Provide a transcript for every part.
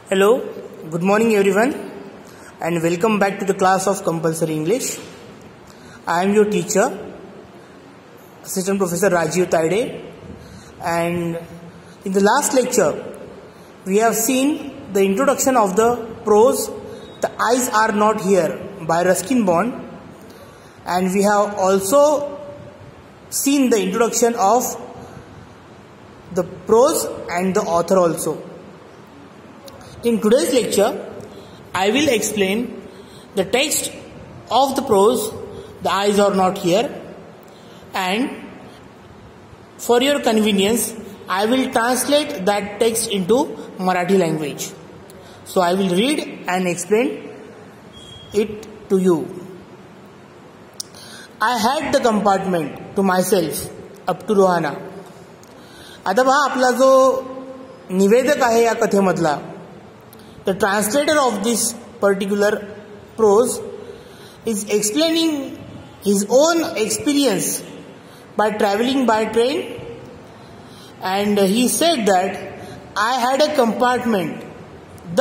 Hello, good morning everyone and welcome back to the class of compulsory English. I am your teacher, Assistant Professor Rajiv Taide, and in the last lecture we have seen the introduction of the prose "The Eyes Are Not Here" by Ruskin Bond, and we have also seen the introduction of the prose and the author also. In today's lecture, I will explain the text of the prose "The Eyes Are Not Here", and for your convenience, I will translate that text into Marathi language. So I will read and explain it to you. I had the compartment to myself up to Rohana. आता पहा आपला जो निवेदक आहे या कथेमधला, the translator of this particular prose is explaining his own experience by traveling by train, and he said that I had a compartment,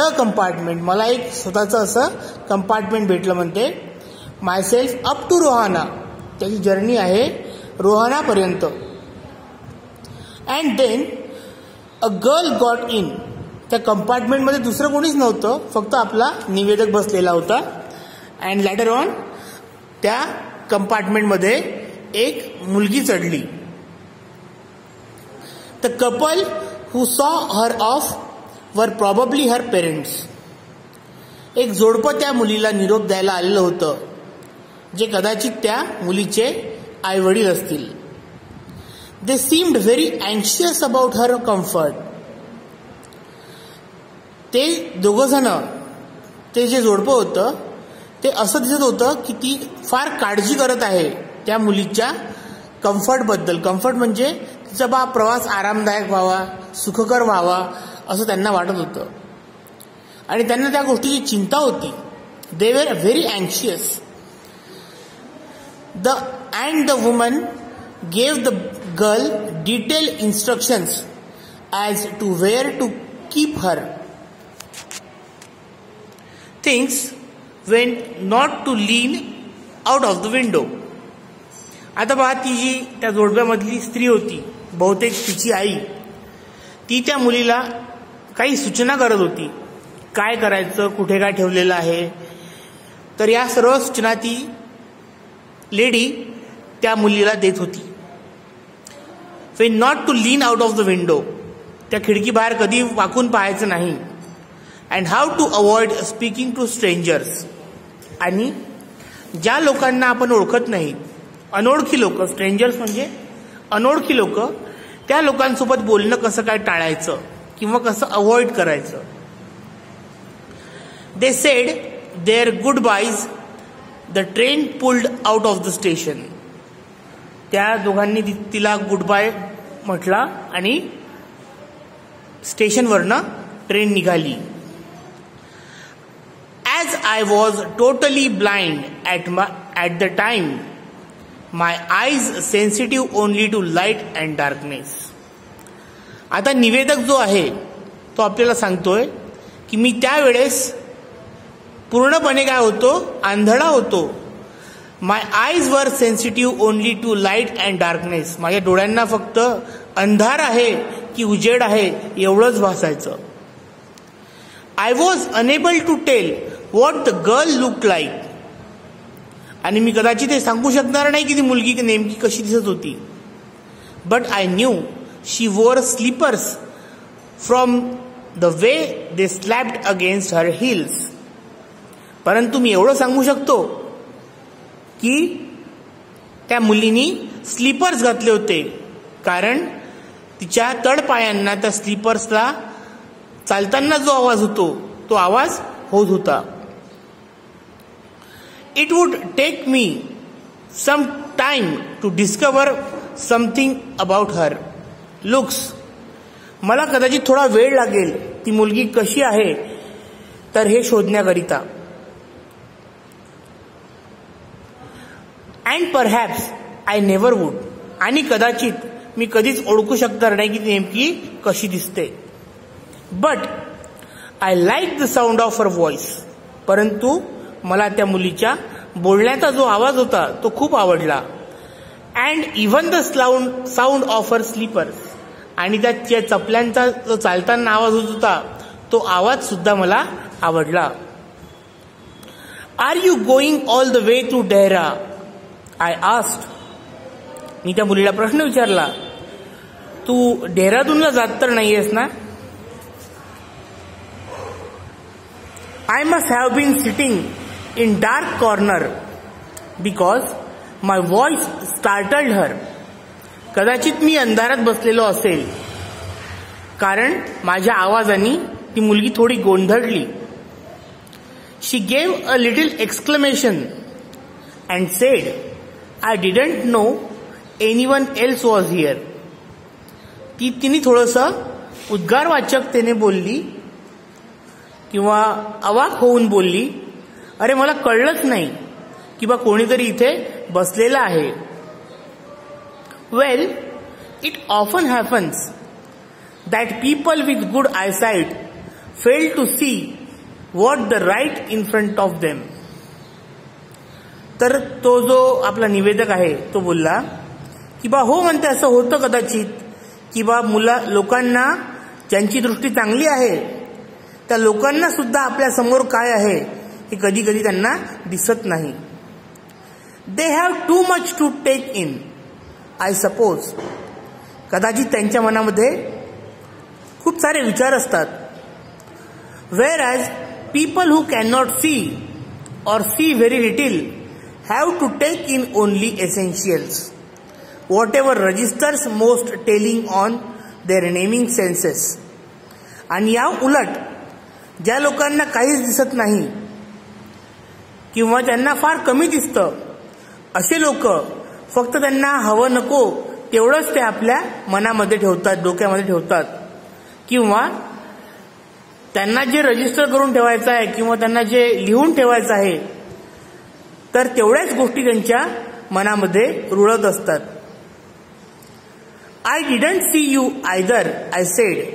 the compartment, मला एक स्वतःचं असं कंपार्टमेंट भेटलं म्हणते, myself up to रोहाना, त्याची जर्नी आहे रोहाना पर्यंत. And then a girl got in. त्या कंपार्टमेंटमध्ये दुसरं कोणीच नव्हतं, फक्त आपला निवेदक बसलेला होता. अँड लॅटर ऑन त्या कंपार्टमेंटमध्ये एक मुलगी चढली. The couple who saw her of वर प्रॉबब्ली हर पेरेंट्स. एक जोडपं त्या मुलीला निरोप द्यायला आलेलं होतं, जे कदाचित त्या मुलीचे आई वडील असतील. दे सीम्ड व्हेरी अँशियस अबाउट हर कम्फर्ट. ते दोघं जण, ते जे जोडपं होतं ते असं दिसत होतं की ती फार काळजी करत आहे त्या मुलीच्या कम्फर्टबद्दल. कम्फर्ट म्हणजे तिचा प्रवास आरामदायक व्हावा, सुखकर व्हावा असं त्यांना वाटत होतं, आणि त्यांना त्या गोष्टीची चिंता होती. दे वर व्हेरी अँशियस. And the woman gave the girl detail instructions as to where to keep her things when not to lean out of the window. आता पहा, ती जी त्या जोडप्यामधली स्त्री होती, बहुतेक तिची आई, ती त्या मुलीला काही सूचना करत होती, काय करायचं, कुठे काय ठेवलेलं आहे. तर या सर्व सूचना ती लेडी त्या मुलीला देत होती. when not to lean out of the window, त्या खिडकी बाहेर कधी वाकून पाहायचं नाही. And how to avoid speaking to strangers. आणि ज्या लोकांना आपण ओळखत नाही, अनोळखी लोक, स्ट्रेंजर्स म्हणजे अनोळखी लोक, त्या लोकांसोबत बोलणं कसं काय टाळायचं किंवा कसं अवॉइड करायचं. They said their good byes. The train pulled out of the station. त्या दोघांनी तिला गुड बाय म्हटला आणि स्टेशनवरनं ट्रेन निघाली. As I was totally blind at the time, my eyes sensitive only to light and darkness. आता निवेदक जो आहे तो आपल्याला सांगतोय की मी त्यावेळेस पूर्णपणे काय होतो, आंधळा होतो. My eyes were sensitive only to light and darkness. माझ्या डोळ्यांना फक्त अंधार आहे की उजेड आहे एवढंच भासायचं. I was unable to tell what the girl looked like. आणि मी कदाचित हे सांगू शकणार नाही की ती मुलगी नेमकी कशी दिसत होती. But I knew she wore slippers from the way they slapped against her heels. परंतु मी एवढं सांगू शकतो की त्या मुलीनी स्लीपर्स घातले होते, कारण तिच्या तळपायांना, त्या स्लीपर्सला चालताना जो आवाज होतो तो आवाज होत होता. It would take me some time to discover something about her looks. मला कदाचित थोडा वेळ लागेल ती मुलगी कशी आहे तर हे शोधण्याकरिता. And perhaps I never would. आणि कदाचित मी कधीच ओळखू शकणार नाही की ती नेमकी कशी दिसते. But I like the sound of her voice. परंतु मला त्या मुलीच्या बोलण्याचा जो आवाज होता तो खूप आवडला. And even the sound of her slippers. आणि त्या चपल्यांचा जो चालताना आवाज होत होता तो आवाज सुद्धा मला आवडला. Are you going all the way to Dehra? I asked. मी त्या मुलीला प्रश्न विचारला, तू डेहराडूनला जात तर नाहीयेस ना? I must have been sitting in dark corner because my voice startled her. कदाचित मी अंधारात बसलेलो असेल कारण माझ्या आवाजाने ती मुलगी थोडी गोंधळली. She gave a little exclamation and said, I didn't know anyone else was here. तिने थोडंसं उद्गारवाचकतेने बोलली किंवा अवाक होऊन बोलली, अरे मला कळलंच नाही की बा कोणीतरी इथे बसलेला आहे. Well, it often happens that people with good eyesight fail to see what the right in front of them. तर तो जो आपला निवेदक आहे तो बोलला की बा हो म्हणते, असं होतं कदाचित की बा लोकांना ज्यांची दृष्टी चांगली आहे त्या लोकांना सुद्धा आपल्या समोर काय आहे हे कधी कधी त्यांना दिसत नाही. They have too much to take in, I suppose. कदाचित त्यांच्या मनामध्ये खूप सारे विचार असतात. Whereas people who cannot see or see very little have to take in only essentials, whatever registers most telling on their remaining senses. आणि या उलट ज्या लोकांना काहीच दिसत नाही किंवा त्यांना फार कमी दिसतं असे लोक फक्त त्यांना हवं नको तेवढंच ते आपल्या मनामध्ये ठेवतात, डोक्यामध्ये ठेवतात. किंवा त्यांना जे रजिस्टर करून ठेवायचं आहे किंवा त्यांना जे लिहून ठेवायचं आहे तर तेवढ्याच गोष्टी त्यांच्या मनामध्ये रुळत असतात. I didn't see you either, I said,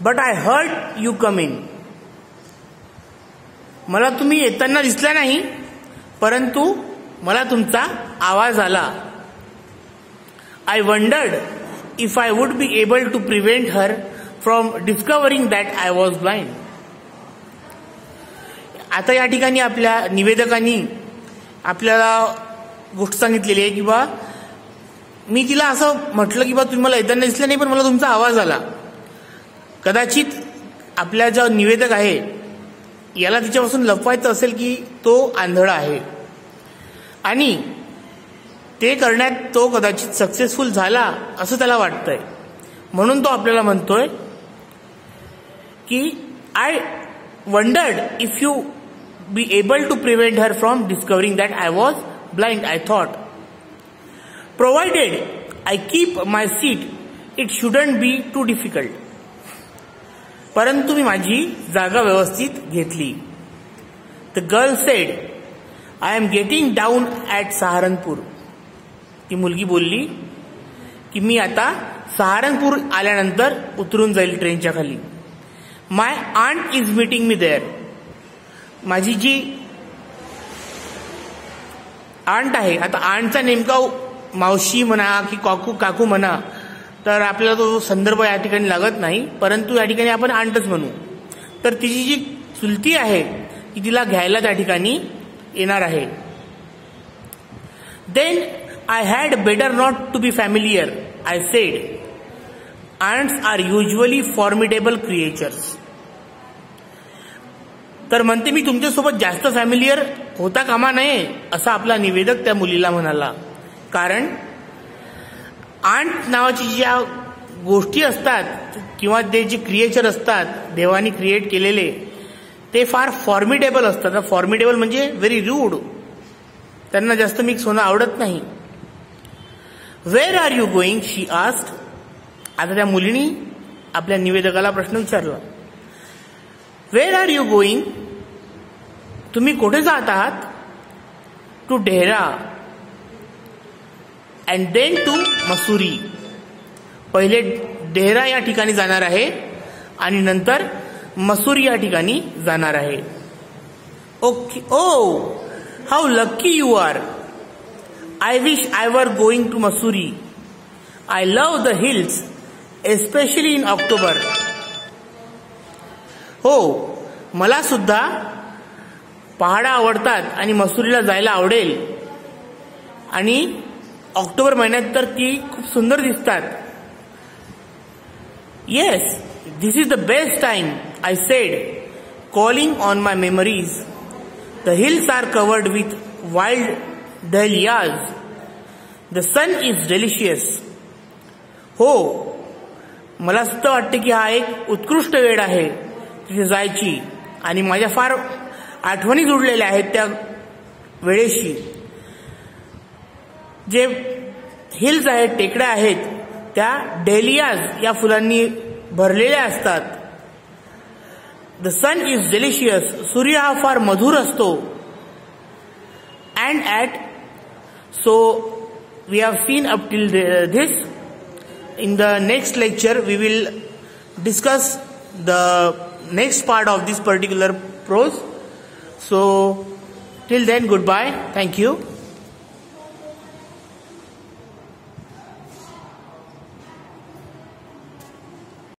but I heard you come in. मला तुम्ही येताना दिसला नाही परंतु मला तुमचा आवाज आला. I wondered if I would be able to prevent her from discovering that I was blind. आता या ठिकाणी आपल्या निवेदकांनी आपल्याला गोष्ट सांगितलेली आहे की बा मी तिला असं म्हटलं की बा तुम्ही मला येताना दिसलं नाही पण मला तुमचा आवाज आला. कदाचित आपला जो निवेदक आहे याला तिच्यापासून लपवायचं असेल की तो आंधळा आहे आणि ते करण्यात तो कदाचित सक्सेसफुल झाला असं त्याला वाटतंय. म्हणून तो आपल्याला म्हणतोय की I wondered if you be able to prevent her from discovering that I was blind. I thought provided I keep my seat it shouldn't be too difficult. परंतु मी माझी जागा व्यवस्थित घेतली. The girl said, I am getting down at Saharanpur. ती मुलगी बोलली की मी आता सहारनपूर आल्यानंतर उतरून जाईल ट्रेनच्या खाली. My aunt is meeting me there. माझी जी आंट आहे, आता आंटचा नेमका मावशी म्हणा की काकू म्हणा तर आपल्याला तो संदर्भ या ठिकाणी लागत नाही, परंतु या ठिकाणी आपण आंटच म्हणू. तर तिची जी चुलती आहे ती तिला घ्यायला त्या ठिकाणी येणार आहे. Then I had better not to be familiar, I said. Aunts are usually formidable creatures. तर म्हणते मी तुमच्यासोबत जास्त फॅमिलियर होता कामा नये असा आपला निवेदक त्या मुलीला म्हणाला. कारण आंट नावाची ज्या गोष्टी असतात किंवा ते जे क्रिएचर असतात देवानी क्रिएट केलेले ते फार फॉर्मिडेबल असतात. फॉर्मिडेबल म्हणजे व्हेरी रूड, त्यांना जास्त मिक्स होणं आवडत नाही. Where are you going, she asked. आता त्या मुलीने आपल्या निवेदकाला प्रश्न विचारला, वेअर आर यू गोईंग, तुम्ही कुठे जात आहात? To Dehra and then to Mussoorie. पहिले डेहरा या ठिकाणी जाणार आहे आणि नंतर मसूरी या ठिकाणी जाणार आहे. Okay. Oh, how lucky you are. I wish I were going to Mussoorie. I love the hills especially in October. हो, मला सुद्धा पहाड आवडतात आणि मसुरीला जायला आवडेल. आणि ऑक्टोबर महिन्यात तर ती खूप सुंदर दिसतात. Yes, this is the best time, I said, calling on my memories. The hills are covered with wild dahlias. The sun is delicious. हो, मला सुद्धा वाटते की हा एक उत्कृष्ट वेळ आहे तिथे जायची. आणि माझ्या फार आठवणी जुडलेल्या आहेत त्या वेळेशी. जे हिल्स आहेत, टेकड्या आहेत, त्या डेलियाज या फुलांनी भरलेल्या असतात. The sun is delicious. सूर्य हा फार मधुर असतो. And at, so we have seen up till this. In the next lecture, we will discuss the next part of this particular prose. So, till then, goodbye. Thank you.